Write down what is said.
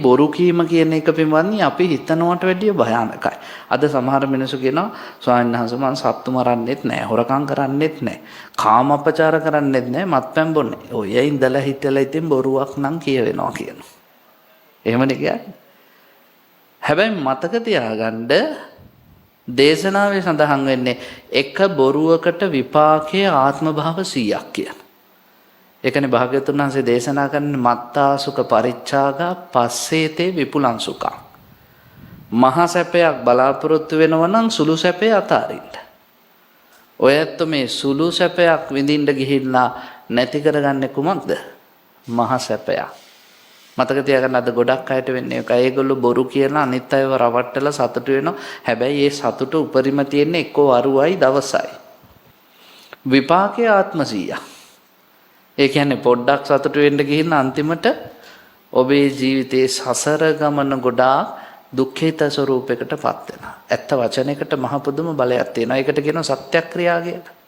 බොරු කීම කියන එක පින්වත්නි අපි හිතනවට වැඩිය භයානකයි. අද සමහර මිනිස්සු කියනවා ස්වාමීන් වහන්සේ මම සත්තු මරන්නෙත් නැහැ, හොරකම් කරන්නෙත් නැහැ, කාමපචාර කරන්නෙත් නැහැ, මත්පැන් බොන්නේ. ඔය ඉඳලා හිටලා ඉතින් බොරුවක් නම් කියවෙනවා කියනවා. එහෙමනේ කියන්නේ. හැබැයි මතක තියාගන්න දේශනාවේ සඳහන් වෙන්නේ එක බොරුවකට විපාකයේ ආත්ම භාව 100ක් කියන. ඒකනේ භාග්‍යවතුන් වහන්සේ දේශනා කරන්නේ මත්තාසුක පරිච්ඡාගා පස්සේතේ විපුලං සුඛං. මහා සැපයක් බලාපොරොත්තු වෙනවා නම් සුළු සැපේ අතාරින්න. ඔය ඇත්ත මේ සුළු සැපයක් විඳින්න ගිහිල්ලා නැති කරගන්නේ කුමක්ද? මහා සැපයක්. මතක තියාගන්න අද ගොඩක් අයට වෙන්නේ ඒකයි. ඒගොල්ලෝ බොරු කියලා අනිත් අයව රවට්ටලා සතුටු වෙනවා. හැබැයි ඒ සතුට උපරිම තියෙන්නේ එක්කෝ අරුවයි දවසයි. විපාකයේ ආත්ම 100ක්. ඒ කියන්නේ පොඩ්ඩක් සතුටු වෙන්න ගිහින් අන්තිමට ඔබේ ජීවිතයේ සසර ගමන ගොඩාක් දුක්ඛිත ස්වරූපයකටපත් වෙනවා. ඇත්ත වචනයකට මහ පුදුම බලයක් තියෙනවා. ඒකට කියනවා සත්‍යක්‍රියා කියලා.